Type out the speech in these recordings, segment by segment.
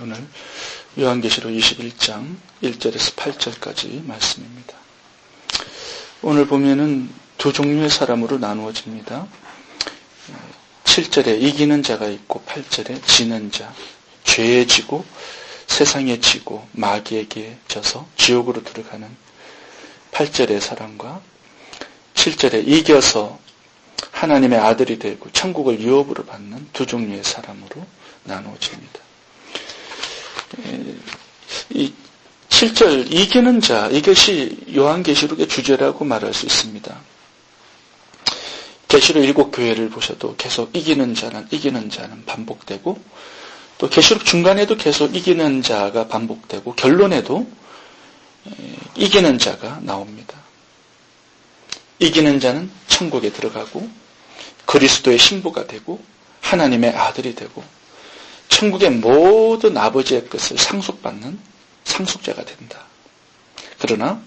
오늘 요한계시록 21장 1절에서 8절까지 말씀입니다. 오늘 보면은 두 종류의 사람으로 나누어집니다. 7절에 이기는 자가 있고 8절에 지는 자, 죄에 지고 세상에 지고 마귀에게 져서 지옥으로 들어가는 8절의 사람과 7절에 이겨서 하나님의 아들이 되고 천국을 유업으로 받는 두 종류의 사람으로 나누어집니다. 이 7절 이기는 자, 이것이 요한계시록의 주제라고 말할 수 있습니다. 계시록 7교회를 보셔도 계속 이기는 자는 반복되고, 또 계시록 중간에도 계속 이기는 자가 반복되고, 결론에도 이기는 자가 나옵니다. 이기는 자는 천국에 들어가고 그리스도의 신부가 되고 하나님의 아들이 되고 천국의 모든 아버지의 것을 상속받는 상속자가 된다. 그러나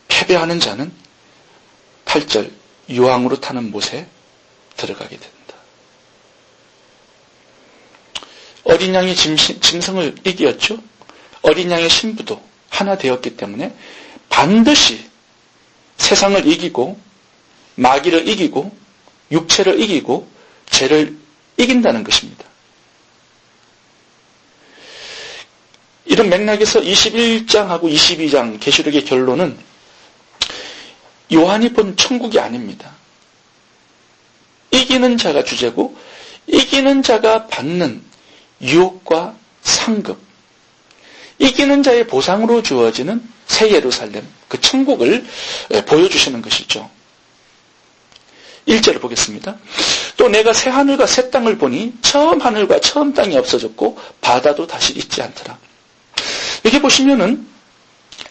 패배하는 자는 8절 유황으로 타는 못에 들어가게 된다. 어린 양이 짐승을 이겼죠. 어린 양의 신부도 하나 되었기 때문에 반드시 세상을 이기고 마귀를 이기고 육체를 이기고 죄를 이긴다는 것입니다. 이런 맥락에서 21장하고 22장 계시록의 결론은 요한이 본 천국이 아닙니다. 이기는 자가 주제고 이기는 자가 받는 유업과 상급, 이기는 자의 보상으로 주어지는 새 예루살렘, 그 천국을 보여주시는 것이죠. 1절을 보겠습니다. 또 내가 새 하늘과 새 땅을 보니 처음 하늘과 처음 땅이 없어졌고 바다도 다시 있지 않더라. 여기 보시면은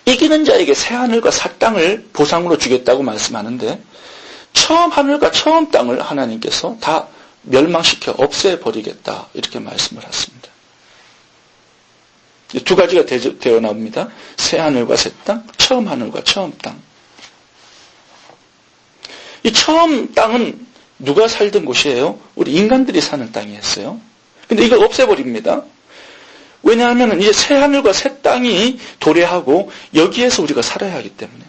이기는 자에게 새 하늘과 새 땅을 보상으로 주겠다고 말씀하는데 처음 하늘과 처음 땅을 하나님께서 다 멸망시켜 없애버리겠다 이렇게 말씀을 하십니다. 두 가지가 되어 나옵니다. 새 하늘과 새 땅, 처음 하늘과 처음 땅. 이 처음 땅은 누가 살던 곳이에요? 우리 인간들이 사는 땅이었어요. 근데 이걸 없애버립니다. 왜냐하면 이제 새 하늘과 새 땅이 도래하고 여기에서 우리가 살아야 하기 때문에.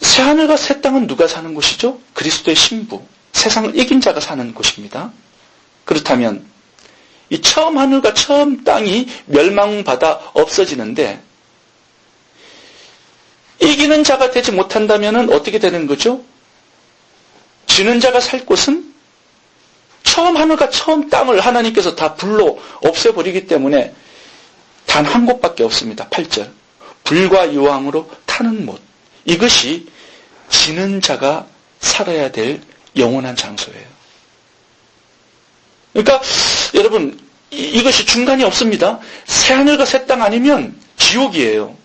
새 하늘과 새 땅은 누가 사는 곳이죠? 그리스도의 신부, 세상을 이긴 자가 사는 곳입니다. 그렇다면 이 처음 하늘과 처음 땅이 멸망받아 없어지는데 이기는 자가 되지 못한다면 어떻게 되는 거죠? 지는 자가 살 곳은 처음 하늘과 처음 땅을 하나님께서 다 불로 없애버리기 때문에 단 한 곳밖에 없습니다. 8절. 불과 유황으로 타는 못. 이것이 지는 자가 살아야 될 영원한 장소예요. 그러니까 여러분 이것이 중간이 없습니다. 새 하늘과 새 땅 아니면 지옥이에요.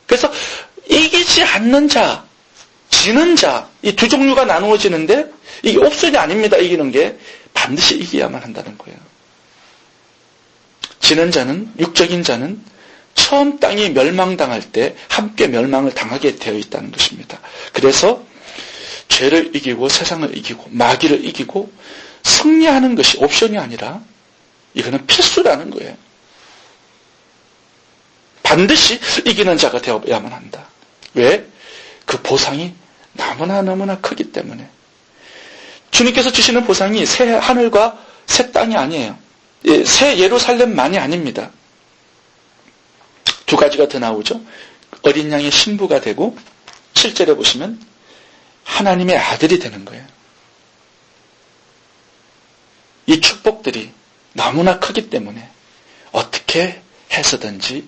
그래서 이기지 않는 자, 지는 자, 이 두 종류가 나누어지는데 이게 옵션이 아닙니다. 이기는 게 반드시 이겨야만 한다는 거예요. 지는 자는, 육적인 자는 처음 땅이 멸망당할 때 함께 멸망을 당하게 되어 있다는 것입니다. 그래서 죄를 이기고 세상을 이기고 마귀를 이기고 승리하는 것이 옵션이 아니라 이거는 필수라는 거예요. 반드시 이기는 자가 되어야만 한다. 왜? 그 보상이 너무나 크기 때문에. 주님께서 주시는 보상이 새 하늘과 새 땅이 아니에요. 새 예루살렘만이 아닙니다. 두 가지가 더 나오죠. 어린 양의 신부가 되고 7절에 보시면 하나님의 아들이 되는 거예요. 이 축복들이 너무나 크기 때문에 어떻게 해서든지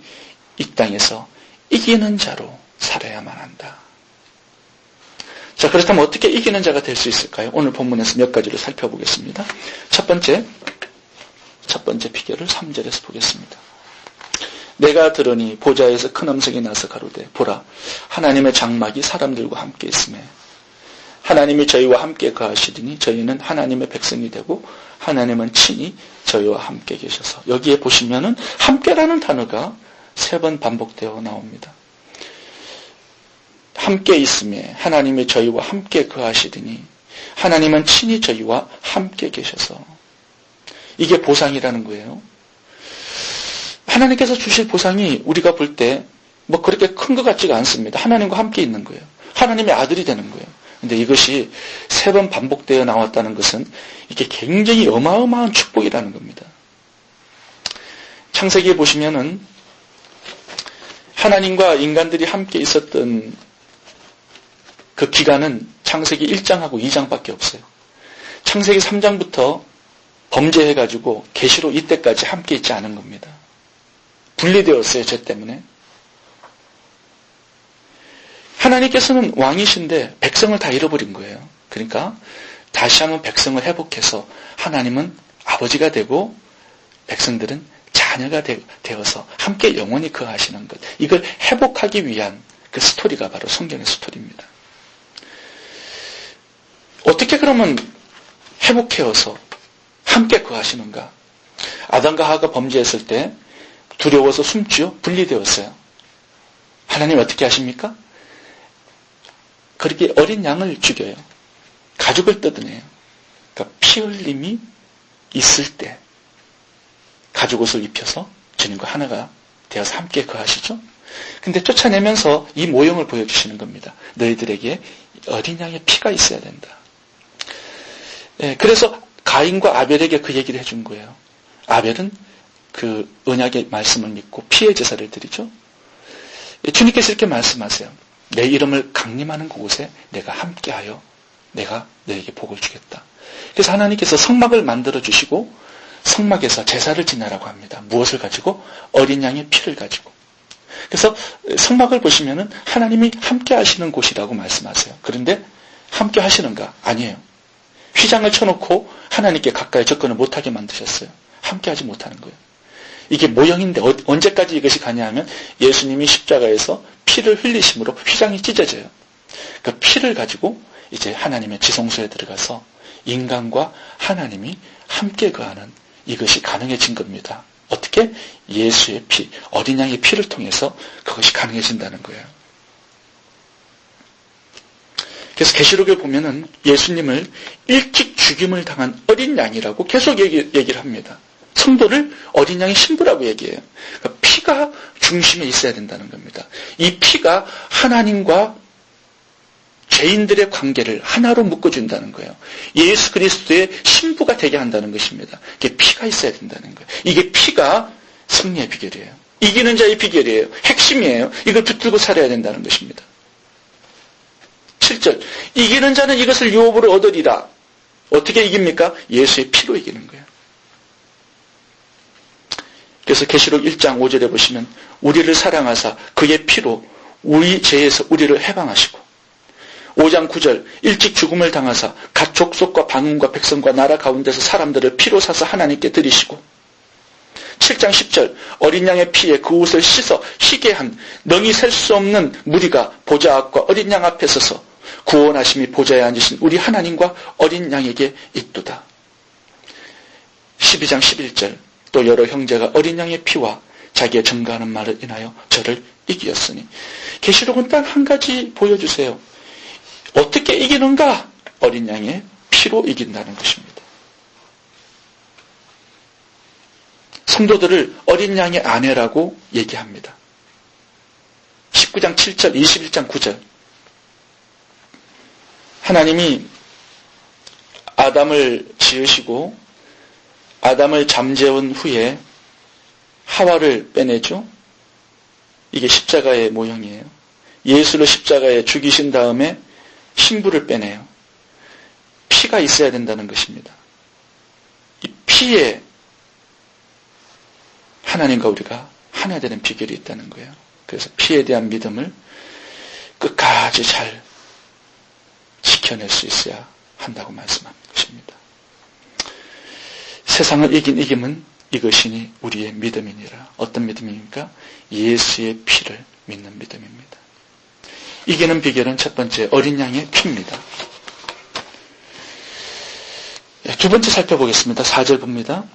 이 땅에서 이기는 자로 살아야만 한다. 자, 그렇다면 어떻게 이기는 자가 될 수 있을까요? 오늘 본문에서 몇 가지를 살펴보겠습니다. 첫 번째 비결을 3절에서 보겠습니다. 내가 들으니 보좌에서 큰 음성이 나서 가로되 보라 하나님의 장막이 사람들과 함께 있으매 하나님이 저희와 함께 거하시리니 저희는 하나님의 백성이 되고 하나님은 친히 저희와 함께 계셔서 여기에 보시면은 함께라는 단어가 3번 반복되어 나옵니다. 함께 있음에 하나님이 저희와 함께 거하시리니 하나님은 친히 저희와 함께 계셔서 이게 보상이라는 거예요. 하나님께서 주실 보상이 우리가 볼 때 뭐 그렇게 큰 것 같지가 않습니다. 하나님과 함께 있는 거예요. 하나님의 아들이 되는 거예요. 근데 이것이 3번 반복되어 나왔다는 것은 이게 굉장히 어마어마한 축복이라는 겁니다. 창세기에 보시면은 하나님과 인간들이 함께 있었던 그 기간은 창세기 1장하고 2장밖에 없어요. 창세기 3장부터 범죄해가지고 계시록 이때까지 함께 있지 않은 겁니다. 분리되었어요. 죄 때문에. 하나님께서는 왕이신데 백성을 다 잃어버린 거예요. 그러니까 다시 한번 백성을 회복해서 하나님은 아버지가 되고 백성들은 자녀가 되어서 함께 영원히 거하시는 것. 이걸 회복하기 위한 그 스토리가 바로 성경의 스토리입니다. 어떻게 그러면 회복해서 함께 거하시는가? 아담과 하와가 범죄했을 때 두려워서 숨지요? 분리되었어요. 하나님 어떻게 하십니까? 그렇게 어린 양을 죽여요. 가죽을 뜯어내요. 그러니까 피 흘림이 있을 때 가죽 옷을 입혀서 주님과 하나가 되어서 함께 거하시죠. 근데 쫓아내면서 이 모형을 보여주시는 겁니다. 너희들에게 어린 양의 피가 있어야 된다. 그래서 가인과 아벨에게 그 얘기를 해준 거예요. 아벨은 그 언약의 말씀을 믿고 피의 제사를 드리죠. 주님께서 이렇게 말씀하세요. 내 이름을 강림하는 그곳에 내가 함께하여 내가 너에게 복을 주겠다. 그래서 하나님께서 성막을 만들어 주시고 성막에서 제사를 지내라고 합니다. 무엇을 가지고? 어린 양의 피를 가지고. 그래서 성막을 보시면은 하나님이 함께 하시는 곳이라고 말씀하세요. 그런데 함께 하시는가? 아니에요. 휘장을 쳐놓고 하나님께 가까이 접근을 못하게 만드셨어요. 함께 하지 못하는 거예요. 이게 모형인데 언제까지 이것이 가냐 하면 예수님이 십자가에서 피를 흘리심으로 휘장이 찢어져요. 그 피를 가지고 이제 하나님의 지성소에 들어가서 인간과 하나님이 함께 거하는 이것이 가능해진 겁니다. 어떻게? 예수의 피, 어린 양의 피를 통해서 그것이 가능해진다는 거예요. 그래서 계시록에 보면은 예수님을 일찍 죽임을 당한 어린 양이라고 계속 얘기를 합니다. 성도를 어린 양의 신부라고 얘기해요. 그러니까 피가 중심에 있어야 된다는 겁니다. 이 피가 하나님과 죄인들의 관계를 하나로 묶어준다는 거예요. 예수 그리스도의 신부가 되게 한다는 것입니다. 이게 피가 있어야 된다는 거예요. 이게 피가 승리의 비결이에요. 이기는 자의 비결이에요. 핵심이에요. 이걸 붙들고 살아야 된다는 것입니다. 7절 이기는 자는 이것을 유업으로 얻으리라. 어떻게 이깁니까? 예수의 피로 이기는 거예요. 그래서 계시록 1장 5절에 보시면 우리를 사랑하사 그의 피로 우리 죄에서 우리를 해방하시고 5장 9절 일찍 죽음을 당하사 각 족속과 방언과 백성과 나라 가운데서 사람들을 피로 사서 하나님께 드리시고 7장 10절 어린 양의 피에 그 옷을 씻어 희게 한 능히 셀 수 없는 무리가 보좌 앞과 어린 양 앞에 서서 구원하심이 보좌에 앉으신 우리 하나님과 어린 양에게 있도다. 12장 11절 또 여러 형제가 어린 양의 피와 자기의 증거하는 말을 인하여 저를 이기었으니 계시록은 딱 한 가지 보여주세요. 어떻게 이기는가? 어린 양의 피로 이긴다는 것입니다. 성도들을 어린 양의 아내라고 얘기합니다. 19장 7절, 21장 9절 하나님이 아담을 지으시고 아담을 잠재운 후에 하와를 빼내죠. 이게 십자가의 모형이에요. 예수를 십자가에 죽이신 다음에 신부를 빼내요. 피가 있어야 된다는 것입니다. 이 피에 하나님과 우리가 하나 되는 비결이 있다는 거예요. 그래서 피에 대한 믿음을 끝까지 잘 지켜낼 수 있어야 한다고 말씀하는 것입니다. 세상을 이긴 이김은 이것이니 우리의 믿음이니라. 어떤 믿음입니까? 예수의 피를 믿는 믿음입니다. 이기는 비결은 첫 번째 어린 양의 피입니다. 두 번째 살펴보겠습니다. 4절 봅니다.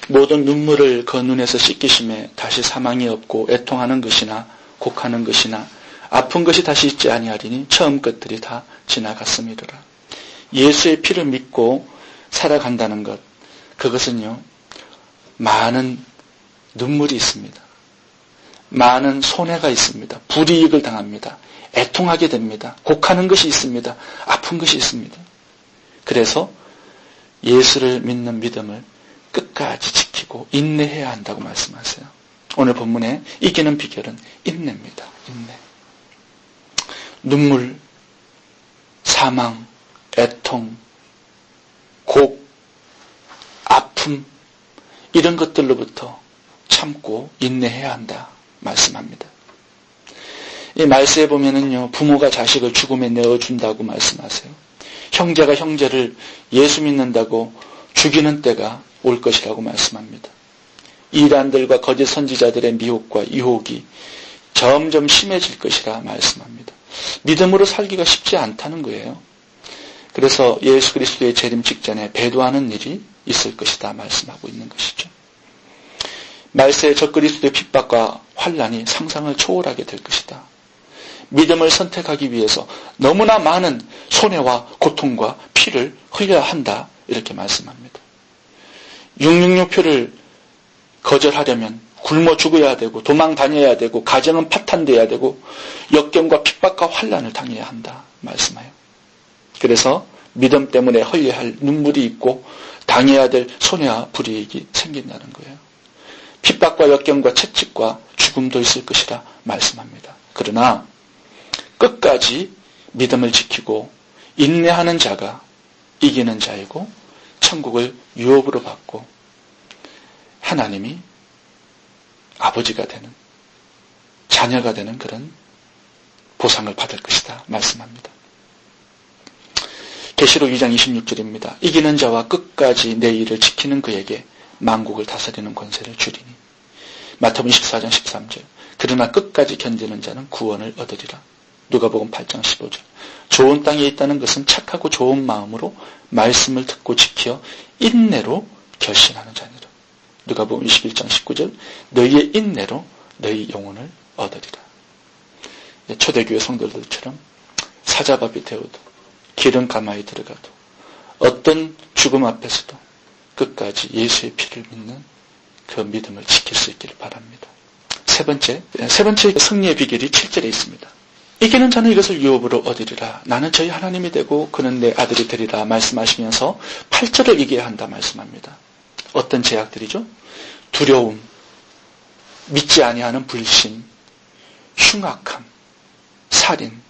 모든 눈물을 그 눈에서 씻기심에 다시 사망이 없고 애통하는 것이나 곡하는 것이나 아픈 것이 다시 있지 아니하리니 처음 것들이 다 지나갔음이더라. 예수의 피를 믿고 살아간다는 것, 그 그것은요, 많은 눈물이 있습니다. 많은 손해가 있습니다. 불이익을 당합니다. 애통하게 됩니다. 곡하는 것이 있습니다. 아픈 것이 있습니다. 그래서 예수를 믿는 믿음을 끝까지 지키고 인내해야 한다고 말씀하세요. 오늘 본문에 이기는 비결은 인내입니다. 인내. 눈물, 사망, 애통, 곡, 아픔, 이런 것들로부터 참고 인내해야 한다 말씀합니다. 이 말씀에 보면은요, 부모가 자식을 죽음에 내어준다고 말씀하세요. 형제가 형제를 예수 믿는다고 죽이는 때가 올 것이라고 말씀합니다. 이단들과 거짓 선지자들의 미혹과 유혹이 점점 심해질 것이라 말씀합니다. 믿음으로 살기가 쉽지 않다는 거예요. 그래서 예수 그리스도의 재림 직전에 배도하는 일이 있을 것이다 말씀하고 있는 것이죠. 말세에 적그리스도의 핍박과 환난이 상상을 초월하게 될 것이다. 믿음을 선택하기 위해서 너무나 많은 손해와 고통과 피를 흘려야 한다 이렇게 말씀합니다. 666표를 거절하려면 굶어 죽어야 되고 도망 다녀야 되고 가정은 파탄돼야 되고 역경과 핍박과 환난을 당해야 한다 말씀해요. 그래서 믿음 때문에 흘려야 할 눈물이 있고 당해야 될 손해와 불이익이 생긴다는 거예요. 핍박과 역경과 채찍과 죽음도 있을 것이라 말씀합니다. 그러나 끝까지 믿음을 지키고 인내하는 자가 이기는 자이고 천국을 유업으로 받고 하나님이 아버지가 되는 자녀가 되는 그런 보상을 받을 것이다 말씀합니다. 계시록 2장 26절입니다. 이기는 자와 끝까지 내 일을 지키는 그에게 만국을 다스리는 권세를 주리니. 마태복음 14장 13절. 그러나 끝까지 견디는 자는 구원을 얻으리라. 누가복음 8장 15절. 좋은 땅에 있다는 것은 착하고 좋은 마음으로 말씀을 듣고 지켜 인내로 결신하는 자니라. 누가복음 21장 19절. 너희의 인내로 너희 영혼을 얻으리라. 초대교회 성도들처럼 사자밥이 되어도 길은 가마에 들어가도 어떤 죽음 앞에서도 끝까지 예수의 피를 믿는 그 믿음을 지킬 수 있기를 바랍니다. 세 번째 승리의 비결이 7절에 있습니다. 이기는 자는 이것을 유업으로 얻으리라. 나는 저희 하나님이 되고 그는 내 아들이 되리라 말씀하시면서 8절을 이겨야 한다 말씀합니다. 어떤 제약들이죠? 두려움, 믿지 아니하는 불신, 흉악함, 살인,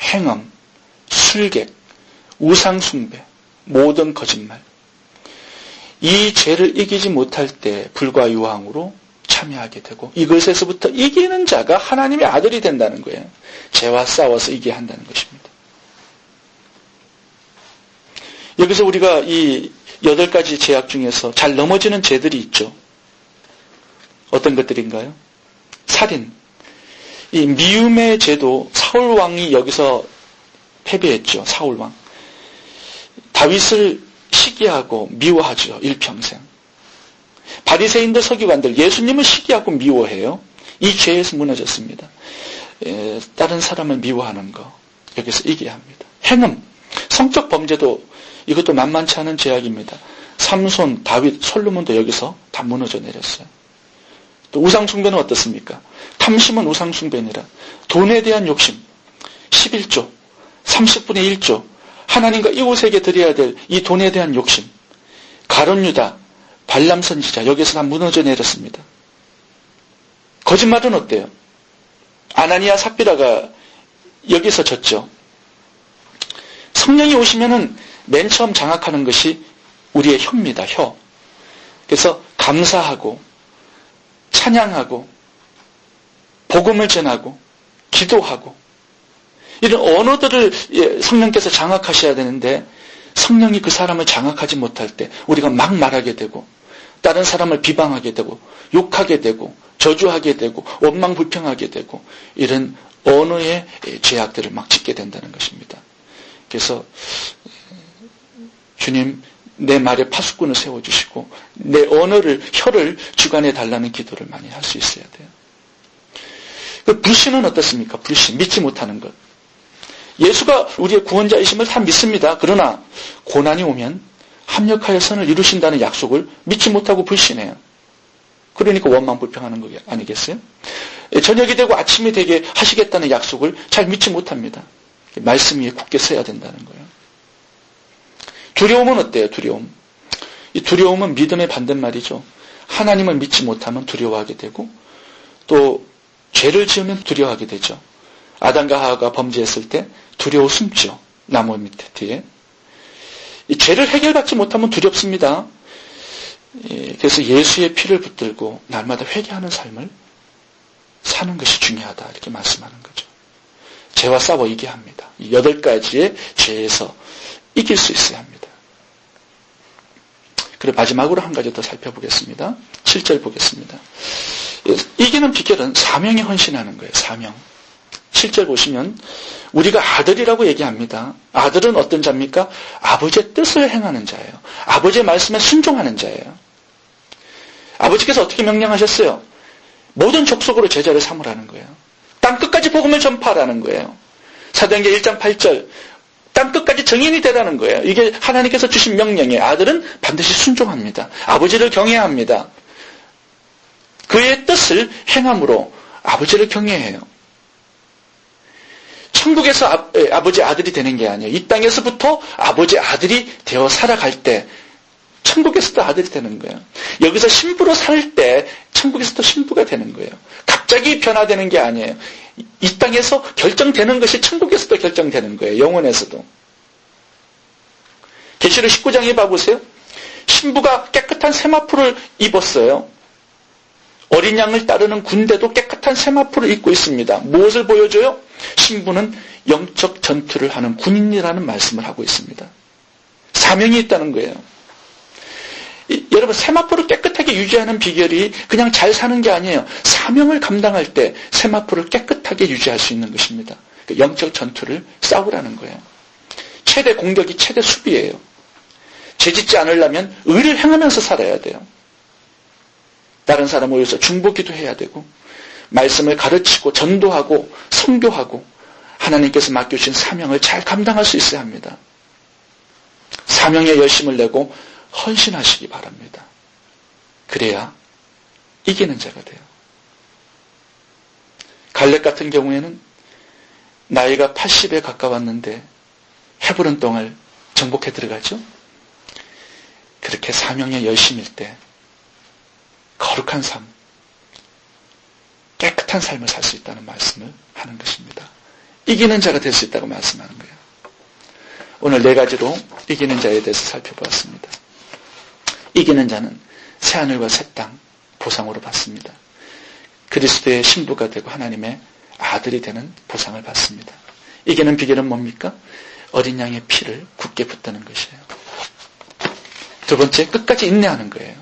행엄, 술객, 우상숭배, 모든 거짓말. 이 죄를 이기지 못할 때 불과 유황으로 참여하게 되고 이것에서부터 이기는 자가 하나님의 아들이 된다는 거예요. 죄와 싸워서 이겨야 한다는 것입니다. 여기서 우리가 이 8가지 죄악 중에서 잘 넘어지는 죄들이 있죠. 어떤 것들인가요? 살인. 이 미움의 죄도 사울왕이 여기서 패배했죠. 사울왕. 다윗을 시기하고 미워하죠. 일평생. 바리새인들 서기관들 예수님을 시기하고 미워해요. 이 죄에서 무너졌습니다. 다른 사람을 미워하는 거 여기서 이겨야 합니다. 행음. 성적 범죄도 이것도 만만치 않은 죄악입니다. 삼손, 다윗, 솔로몬도 여기서 다 무너져 내렸어요. 또 우상숭배는 어떻습니까? 탐심은 우상숭배니라. 돈에 대한 욕심, 11조, 30분의 1조, 하나님과 이웃에게 드려야 될 이 돈에 대한 욕심, 가룟유다, 발람 선지자, 여기서 다 무너져 내렸습니다. 거짓말은 어때요? 아나니아 삽비라가 여기서 졌죠. 성령이 오시면은 맨 처음 장악하는 것이 우리의 혀입니다. 혀. 그래서 감사하고 찬양하고 복음을 전하고 기도하고 이런 언어들을 성령께서 장악하셔야 되는데 성령이 그 사람을 장악하지 못할 때 우리가 막 말하게 되고 다른 사람을 비방하게 되고 욕하게 되고 저주하게 되고 원망불평하게 되고 이런 언어의 죄악들을 막 짓게 된다는 것입니다. 그래서 주님 내 말에 파수꾼을 세워주시고 내 언어를 혀를 주관해 달라는 기도를 많이 할 수 있어야 돼요. 그 불신은 어떻습니까? 불신, 믿지 못하는 것. 예수가 우리의 구원자이심을 다 믿습니다. 그러나 고난이 오면 합력하여 선을 이루신다는 약속을 믿지 못하고 불신해요. 그러니까 원망불평하는 거 아니겠어요? 저녁이 되고 아침이 되게 하시겠다는 약속을 잘 믿지 못합니다. 말씀 위에 굳게 서야 된다는 거예요. 두려움은 어때요? 두려움. 이 두려움은 믿음의 반대말이죠. 하나님을 믿지 못하면 두려워하게 되고 또 죄를 지으면 두려워하게 되죠. 아담과 하와가 범죄했을 때 두려워 숨죠. 나무 밑에 뒤에. 이 죄를 해결받지 못하면 두렵습니다. 그래서 예수의 피를 붙들고 날마다 회개하는 삶을 사는 것이 중요하다 이렇게 말씀하는 거죠. 죄와 싸워 이겨야 합니다. 이 8가지의 죄에서 이길 수 있어야 합니다. 그리고 마지막으로 한 가지 더 살펴보겠습니다. 7절 보겠습니다. 이기는 비결은 사명에 헌신하는 거예요. 사명. 7절 보시면 우리가 아들이라고 얘기합니다. 아들은 어떤 자입니까? 아버지의 뜻을 행하는 자예요. 아버지의 말씀에 순종하는 자예요. 아버지께서 어떻게 명령하셨어요? 모든 족속으로 제자를 삼으라는 거예요. 땅끝까지 복음을 전파하라는 거예요. 사도행전 1장 8절 땅끝까지 증인이 되라는 거예요. 이게 하나님께서 주신 명령이에요. 아들은 반드시 순종합니다. 아버지를 경외해야 합니다. 그의 뜻을 행함으로 아버지를 경외해요. 천국에서 아버지 아들이 되는 게 아니에요. 이 땅에서부터 아버지 아들이 되어 살아갈 때 천국에서도 아들이 되는 거예요. 여기서 신부로 살 때 천국에서도 신부가 되는 거예요. 갑자기 변화되는 게 아니에요. 이 땅에서 결정되는 것이 천국에서도 결정되는 거예요. 영혼에서도. 계시록 19장에 봐보세요. 신부가 깨끗한 세마포를 입었어요. 어린 양을 따르는 군대도 깨끗한 세마포를 입고 있습니다. 무엇을 보여줘요? 신부는 영적 전투를 하는 군인이라는 말씀을 하고 있습니다. 사명이 있다는 거예요. 여러분 세마포를 깨끗하게 유지하는 비결이 그냥 잘 사는 게 아니에요. 사명을 감당할 때 세마포를 깨끗하게 유지할 수 있는 것입니다. 영적 전투를 싸우라는 거예요. 최대 공격이 최대 수비예요. 죄짓지 않으려면 의를 행하면서 살아야 돼요. 다른 사람을 위해서 중보기도 해야 되고 말씀을 가르치고 전도하고 선교하고 하나님께서 맡겨주신 사명을 잘 감당할 수 있어야 합니다. 사명에 열심을 내고 헌신하시기 바랍니다. 그래야 이기는 자가 돼요. 갈렙 같은 경우에는 나이가 80에 가까웠는데 헤브론 땅을 정복해 들어가죠. 그렇게 사명에 열심일 때 거룩한 삶, 깨끗한 삶을 살 수 있다는 말씀을 하는 것입니다. 이기는 자가 될 수 있다고 말씀하는 거예요. 오늘 4가지로 이기는 자에 대해서 살펴보았습니다. 이기는 자는 새하늘과 새 땅 보상으로 받습니다. 그리스도의 신부가 되고 하나님의 아들이 되는 보상을 받습니다. 이기는 비결은 뭡니까? 어린 양의 피를 굳게 붙드는 것이에요. 2번째, 끝까지 인내하는 거예요.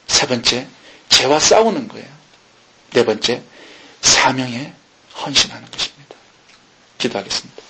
3번째, 죄와 싸우는 거예요. 4번째, 사명에 헌신하는 것입니다. 기도하겠습니다.